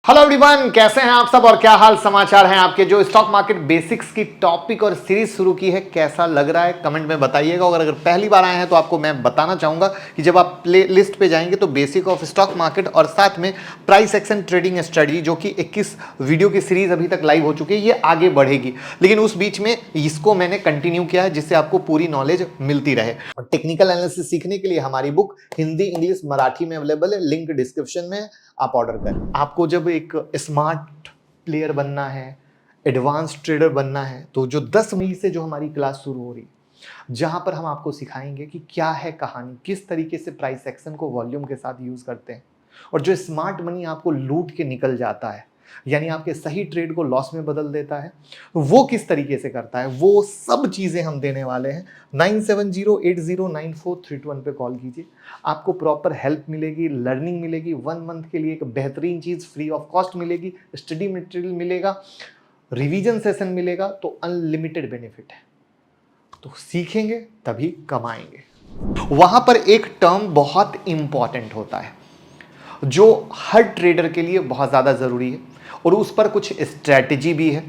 Hello everyone, कैसे हैं आप सब और क्या हाल समाचार हैं आपके। जो स्टॉक मार्केट बेसिक्स की टॉपिक और सीरीज शुरू की है, कैसा लग रहा है कमेंट में बताइएगा। और अगर पहली बार आए हैं तो आपको मैं बताना चाहूंगा कि जब आप प्ले लिस्ट पे जाएंगे तो बेसिक ऑफ स्टॉक मार्केट और साथ में प्राइस एक्शन ट्रेडिंग स्ट्रेटजी, जो कि 21 वीडियो की सीरीज अभी तक लाइव हो चुकी है, ये आगे बढ़ेगी। लेकिन उस बीच में इसको मैंने कंटिन्यू किया है जिससे आपको पूरी नॉलेज मिलती रहे। टेक्निकल एनालिसिस सीखने के लिए हमारी बुक हिंदी, इंग्लिश, मराठी में अवेलेबल है, लिंक डिस्क्रिप्शन में, आप ऑर्डर करें। आपको जब एक स्मार्ट प्लेयर बनना है, एडवांस ट्रेडर बनना है, तो जो 10 मई से जो हमारी क्लास शुरू हो रही है, जहां पर हम आपको सिखाएंगे कि क्या है कहानी, किस तरीके से प्राइस एक्शन को वॉल्यूम के साथ यूज करते हैं, और जो स्मार्ट मनी आपको लूट के निकल जाता है, यानी आपके सही ट्रेड को लॉस में बदल देता है, वो किस तरीके से करता है, वो सब चीजें हम देने वाले हैं। 9708094321 पे कॉल कीजिए, आपको प्रॉपर हेल्प मिलेगी, लर्निंग मिलेगी, 1 मंथ के लिए एक बेहतरीन चीज फ्री ऑफ कॉस्ट मिलेगी, स्टडी मटेरियल मिलेगा, रिवीजन सेशन मिलेगा, तो अनलिमिटेड बेनिफिट है। तो सीखेंगे तभी कमाएंगे। वहां पर एक टर्म बहुत इंपॉर्टेंट होता है जो हर ट्रेडर के लिए बहुत ज़्यादा ज़रूरी है, और उस पर कुछ स्ट्रैटेजी भी है।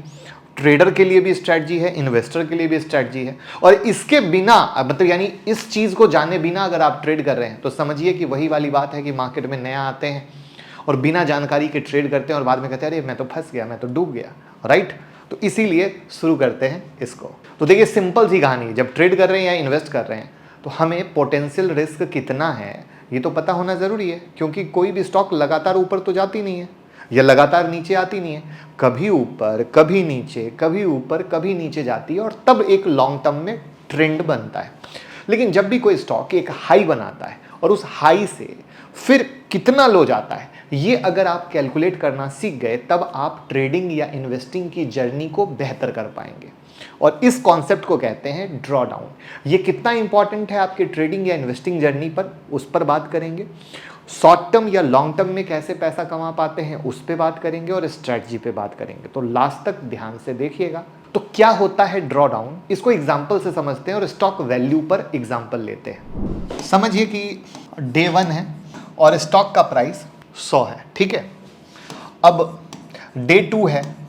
ट्रेडर के लिए भी स्ट्रैटेजी है, इन्वेस्टर के लिए भी स्ट्रैटेजी है, और इसके बिना मतलब यानी इस चीज़ को जाने बिना अगर आप ट्रेड कर रहे हैं तो समझिए कि वही वाली बात है कि मार्केट में नया आते हैं और बिना जानकारी के ट्रेड करते हैं और बाद में कहते हैं अरे मैं तो फंस गया, मैं तो डूब गया, राइट। तो इसीलिए शुरू करते हैं इसको। तो देखिए सिंपल सी कहानी, जब ट्रेड कर रहे हैं या इन्वेस्ट कर रहे हैं तो हमें पोटेंशियल रिस्क कितना है ये तो पता होना ज़रूरी है, क्योंकि कोई भी स्टॉक लगातार ऊपर तो जाती नहीं है या लगातार नीचे आती नहीं है, कभी ऊपर कभी नीचे, कभी ऊपर कभी नीचे जाती है, और तब एक लॉन्ग टर्म में ट्रेंड बनता है। लेकिन जब भी कोई स्टॉक एक हाई बनाता है और उस हाई से फिर कितना लो जाता है, ये अगर आप कैलकुलेट करना सीख गए तब आप ट्रेडिंग या इन्वेस्टिंग की जर्नी को बेहतर कर पाएंगे। और इस कॉन्सेप्ट को कहते हैं ड्रॉ डाउन। ये कितना इंपॉर्टेंट है आपके ट्रेडिंग या इन्वेस्टिंग जर्नी पर, उस पर बात करेंगे। शॉर्ट टर्म या लॉन्ग टर्म में कैसे पैसा कमा पाते हैं उस पर बात करेंगे, और स्ट्रैटेजी पे बात करेंगे। तो लास्ट तक ध्यान से देखिएगा। तो क्या होता है ड्रॉ डाउन, इसको एग्जाम्पल से समझते हैं और स्टॉक वैल्यू पर एग्जाम्पल लेते हैं। समझिए कि डे 1 है और स्टॉक का प्राइस 100 है, ठीक है। अब डे 2 है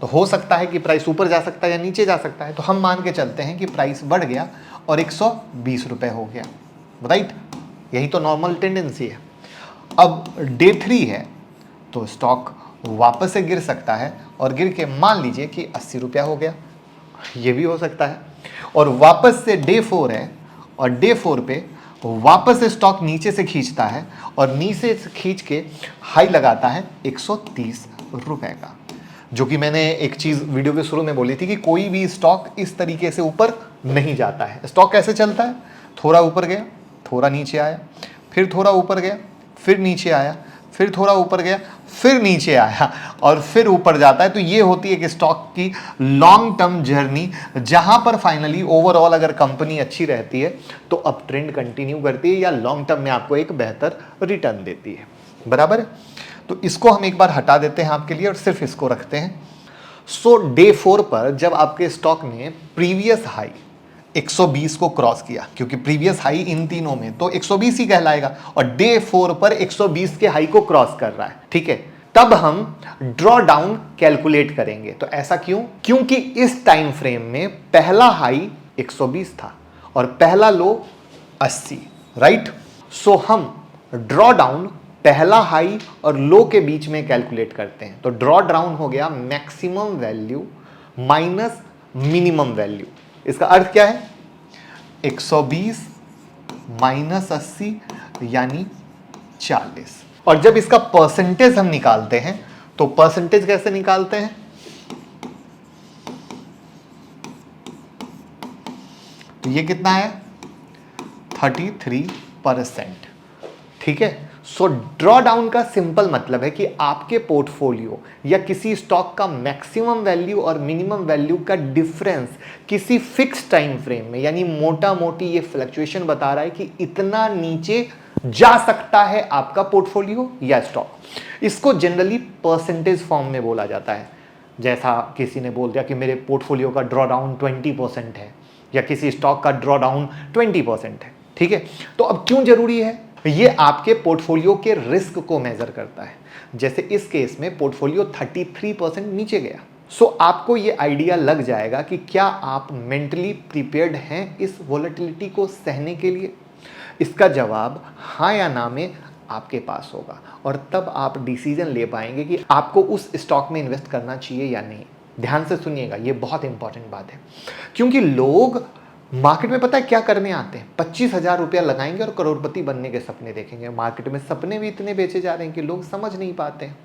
तो हो सकता है कि प्राइस ऊपर जा सकता है या नीचे जा सकता है, तो हम मान के चलते हैं कि प्राइस बढ़ गया और 120 रुपए हो गया, राइट। यही तो नॉर्मल टेंडेंसी है। अब डे 3 है तो स्टॉक वापस से गिर सकता है और गिर के मान लीजिए कि 80 रुपया हो गया, ये भी हो सकता है। और वापस से डे 4 है और डे 4 पे वापस से स्टॉक नीचे से खींचता है और नीचे से खींच के हाई लगाता है 130 रुपए का, जो कि मैंने एक चीज़ वीडियो के शुरू में बोली थी कि कोई भी स्टॉक इस तरीके से ऊपर नहीं जाता है। स्टॉक कैसे चलता है, थोड़ा ऊपर गया, थोड़ा नीचे आया, फिर थोड़ा ऊपर गया, फिर नीचे आया, फिर थोड़ा ऊपर गया, फिर नीचे आया और फिर ऊपर जाता है। तो ये होती है कि स्टॉक की लॉन्ग टर्म जर्नी, जहां पर फाइनली ओवरऑल अगर कंपनी अच्छी रहती है तो अप ट्रेंड कंटिन्यू करती है या लॉन्ग टर्म में आपको एक बेहतर रिटर्न देती है, बराबर। तो इसको हम एक बार हटा देते हैं आपके लिए और सिर्फ इसको रखते हैं। सो डे 4 पर जब आपके स्टॉक ने प्रीवियस हाई 120 को क्रॉस किया, क्योंकि प्रीवियस हाई इन तीनों में तो 120 ही कहलाएगा, और डे 4 पर 120 के हाई को क्रॉस कर रहा है, ठीक है, तब हम ड्रॉ डाउन कैलकुलेट करेंगे। तो ऐसा क्यों? क्योंकि इस टाइम फ्रेम में पहला हाई 120 था और पहला लो 80, राइट। सो हम ड्रॉ डाउन पहला हाई और लो के बीच में कैलकुलेट करते हैं। तो ड्रॉ डाउन हो गया maximum value minus minimum value. इसका अर्थ क्या है, 120 माइनस 80 यानी 40। और जब इसका परसेंटेज हम निकालते हैं तो परसेंटेज कैसे निकालते हैं, तो ये कितना है 33%, ठीक है। सो ड्रॉ डाउन का सिंपल मतलब है कि आपके पोर्टफोलियो या किसी स्टॉक का मैक्सिमम वैल्यू और मिनिमम वैल्यू का डिफरेंस किसी फिक्स टाइम फ्रेम में, यानी मोटा मोटी ये फ्लक्चुएशन बता रहा है कि इतना नीचे जा सकता है आपका पोर्टफोलियो या स्टॉक। इसको जनरली परसेंटेज फॉर्म में बोला जाता है। जैसा किसी ने बोल दिया कि मेरे पोर्टफोलियो का ड्रॉ डाउन 20% है या किसी स्टॉक का ड्रॉ डाउन 20% है, ठीक है। तो अब क्यों जरूरी है, ये आपके पोर्टफोलियो के रिस्क को मेजर करता है। जैसे इस केस में पोर्टफोलियो 33% नीचे गया। सो आपको ये आइडिया लग जाएगा कि क्या आप मेंटली प्रिपेयर्ड हैं इस वॉलेटिलिटी को सहने के लिए। इसका जवाब हाँ या ना में आपके पास होगा और तब आप डिसीजन ले पाएंगे कि आपको उस स्टॉक में इन्वेस्ट करना चाहिए या नहीं। ध्यान से सुनिएगा, ये बहुत इंपॉर्टेंट बात है, क्योंकि लोग मार्केट में पता है क्या करने आते हैं, 25,000 रुपया लगाएंगे और करोड़पति बनने के सपने देखेंगे। मार्केट में सपने भी इतने बेचे जा रहे हैं कि लोग समझ नहीं पाते हैं।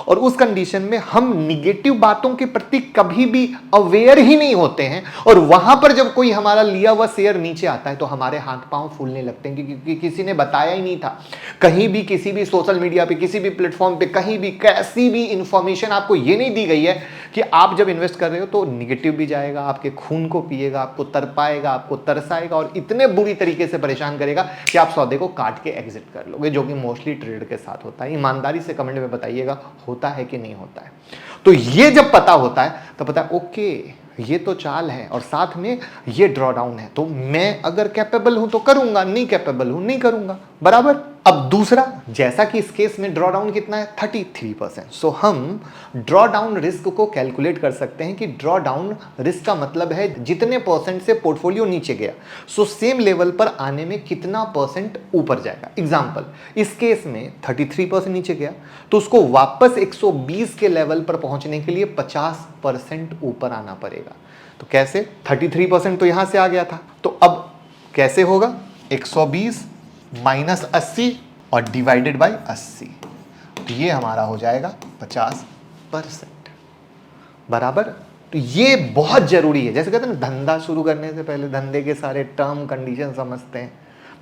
और उस कंडीशन में हम निगेटिव बातों के प्रति कभी भी अवेयर ही नहीं होते हैं, और वहां पर जब कोई हमारा लिया हुआ शेयर नीचे आता है तो हमारे हाथ पांव फूलने लगते हैं, क्योंकि किसी ने बताया ही नहीं था। कहीं भी किसी भी सोशल मीडिया पे, किसी भी प्लेटफॉर्म पे, कहीं भी कैसी भी इंफॉर्मेशन आपको ये नहीं दी गई है कि आप जब इन्वेस्ट कर रहे हो तो निगेटिव भी जाएगा, आपके खून को पिएगा, आपको तरपाएगा, आपको तरसाएगा और इतने बुरी तरीके से परेशान करेगा कि आप सौदे को काट के एग्जिट कर लोगे, जो कि मोस्टली ट्रेड के साथ होता है। ईमानदारी से कमेंट में बताइएगा होता है कि नहीं होता है। तो ये जब पता होता है तो पता है ओके ये तो चाल है और साथ में ये ड्रॉ डाउन है, तो मैं अगर कैपेबल हूं तो करूंगा, नहीं कैपेबल हूं नहीं करूंगा, बराबर। अब दूसरा, जैसा कि इस केस में ड्रॉ डाउन कितना है 33%। सो हम ड्रॉ डाउन रिस्क को कैलकुलेट कर सकते हैं कि ड्रॉ डाउन रिस्क का मतलब है जितने परसेंट से पोर्टफोलियो नीचे गया, सो सेम लेवल पर आने में कितना परसेंट ऊपर जाएगा। एग्जाम्पल, इस केस में 33% नीचे गया तो उसको वापस 120 के लेवल पर पहुंचने के लिए 50% ऊपर आना पड़ेगा। तो कैसे, 33% तो यहां से आ गया था, तो अब कैसे होगा, 120 माइनस 80 और डिवाइडेड बाय 80, तो ये हमारा हो जाएगा 50%, बराबर। तो ये बहुत जरूरी है। जैसे कहते हैं ना, धंधा शुरू करने से पहले धंधे के सारे टर्म कंडीशन समझते हैं,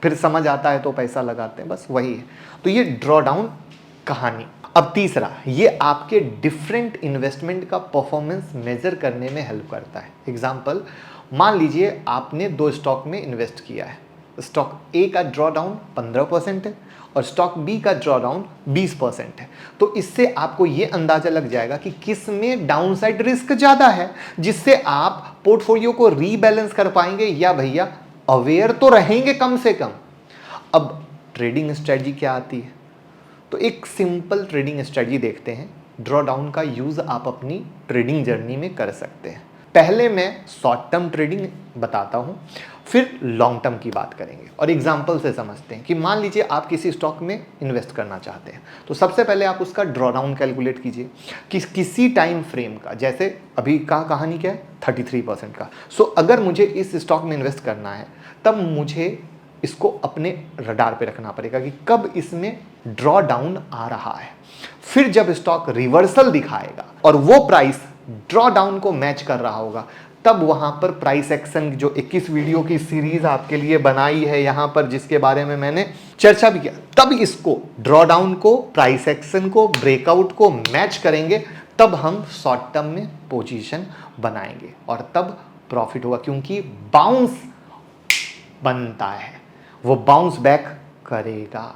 फिर समझ आता है तो पैसा लगाते हैं, बस वही है। तो ये ड्रॉ डाउन कहानी। अब तीसरा, ये आपके डिफरेंट इन्वेस्टमेंट का परफॉर्मेंस मेजर करने में हेल्प करता है। एग्जाम्पल, मान लीजिए आपने 2 स्टॉक में इन्वेस्ट किया है। स्टॉक ए का ड्रॉ डाउन 15% है और स्टॉक बी का ड्रॉ डाउन 20% है। तो इससे आपको ये अंदाजा लग जाएगा कि किस में डाउनसाइड रिस्क ज़्यादा है, जिससे आप पोर्टफोलियो को रीबैलेंस कर पाएंगे या भैया अवेयर तो रहेंगे कम से कम। अब ट्रेडिंग स्ट्रेटजी क्या आती है, तो एक सिंपल ट्रेडिंग स्ट्रेटजी देखते हैं। ड्रॉ डाउन का यूज़ आप अपनी ट्रेडिंग जर्नी में कर सकते हैं। पहले मैं शॉर्ट टर्म ट्रेडिंग बताता हूं, फिर लॉन्ग टर्म की बात करेंगे और एग्जांपल से समझते हैं कि मान लीजिए आप किसी स्टॉक में इन्वेस्ट करना चाहते हैं, तो सबसे पहले आप उसका ड्रॉ डाउन कैलकुलेट कीजिए कि किसी टाइम फ्रेम का, जैसे अभी का कहानी क्या है 33% का। सो अगर मुझे इस स्टॉक में इन्वेस्ट करना है तब मुझे इसको अपने रडार पे रखना पड़ेगा कि कब इसमें ड्रॉ डाउन आ रहा है। फिर जब स्टॉक रिवर्सल दिखाएगा और वो प्राइस ड्रॉ डाउन को मैच कर रहा होगा, तब वहां पर प्राइस एक्शन, जो 21 वीडियो की सीरीज आपके लिए बनाई है यहां पर, जिसके बारे में मैंने चर्चा भी किया, तब इसको ड्रॉ डाउन को, प्राइस एक्शन को, ब्रेकआउट को मैच करेंगे, तब हम शॉर्ट टर्म में पोजीशन बनाएंगे और तब प्रॉफिट होगा, क्योंकि बाउंस बनता है, वो बाउंस बैक करेगा।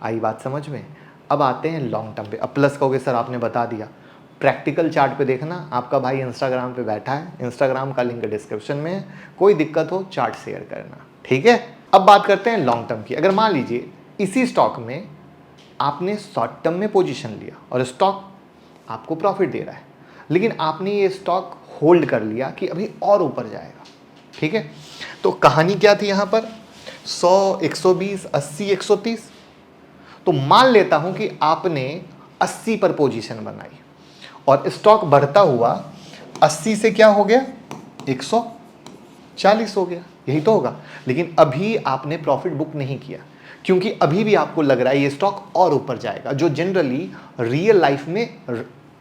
आई बात समझ में। अब आते हैं लॉन्ग टर्म पे। अब प्लस कहोगे सर आपने बता दिया, प्रैक्टिकल चार्ट पे देखना। आपका भाई इंस्टाग्राम पे बैठा है, इंस्टाग्राम का लिंक डिस्क्रिप्शन में है, कोई दिक्कत हो चार्ट शेयर करना, ठीक है। अब बात करते हैं लॉन्ग टर्म की। अगर मान लीजिए इसी स्टॉक में आपने शॉर्ट टर्म में पोजीशन लिया और स्टॉक आपको प्रॉफिट दे रहा है, लेकिन आपने ये स्टॉक होल्ड कर लिया कि अभी और ऊपर जाएगा, ठीक है। तो कहानी क्या थी यहाँ पर, 100, 120, 80, 130। तो मान लेता हूं कि आपने 80 पर पोजीशन बनाई और स्टॉक बढ़ता हुआ 80 से क्या हो गया, 140 हो गया, यही तो होगा। लेकिन अभी आपने प्रॉफिट बुक नहीं किया, क्योंकि अभी भी आपको लग रहा है ये स्टॉक और ऊपर जाएगा, जो जनरली रियल लाइफ में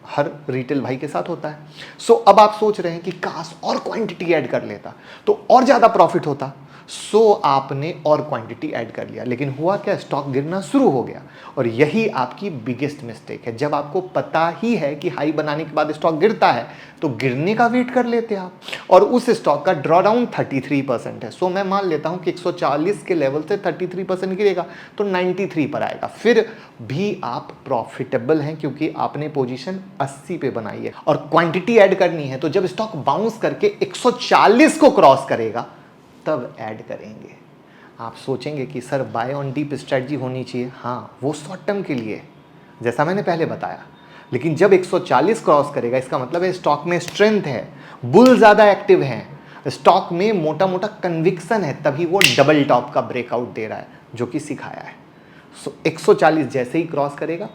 हर रिटेल भाई के साथ होता है। सो अब आप सोच रहे हैं कि काश और क्वांटिटी ऐड कर लेता तो और ज़्यादा प्रॉफिट होता। सो आपने और क्वांटिटी ऐड कर लिया, लेकिन हुआ क्या, स्टॉक गिरना शुरू हो गया। और यही आपकी बिगेस्ट मिस्टेक है। जब आपको पता ही है कि हाई बनाने के बाद स्टॉक गिरता है तो गिरने का वेट कर लेते हैं आप, और उस स्टॉक का ड्रॉ डाउन 33% है। सो मैं मान लेता हूं कि 140 के लेवल से 33% गिरेगा तो 93 पर आएगा। फिर भी आप प्रॉफिटेबल हैं, क्योंकि आपने पोजीशन 80 पे बनाई है और क्वांटिटी ऐड करनी है। तो जब स्टॉक बाउंस करके 140 को क्रॉस करेगा तब ऐड करेंगे। आप सोचेंगे कि सर बाय ऑन डीप स्ट्रेटजी होनी चाहिए, हाँ वो शॉर्ट टर्म के लिए जैसा मैंने पहले बताया, लेकिन जब 140 क्रॉस करेगा इसका मतलब है स्टॉक में स्ट्रेंथ है, बुल ज़्यादा एक्टिव है, स्टॉक में मोटा मोटा कन्विक्शन है, तभी वो डबल टॉप का ब्रेकआउट दे रहा है जो कि सिखाया है। 140 जैसे ही क्रॉस करेगा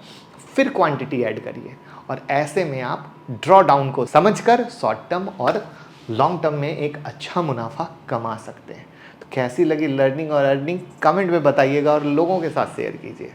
फिर क्वांटिटी ऐड करिए, और ऐसे में आप ड्रॉ डाउन को समझकर शॉर्ट टर्म और लॉन्ग टर्म में एक अच्छा मुनाफा कमा सकते हैं। तो कैसी लगी लर्निंग और अर्निंग कमेंट में बताइएगा और लोगों के साथ शेयर कीजिए।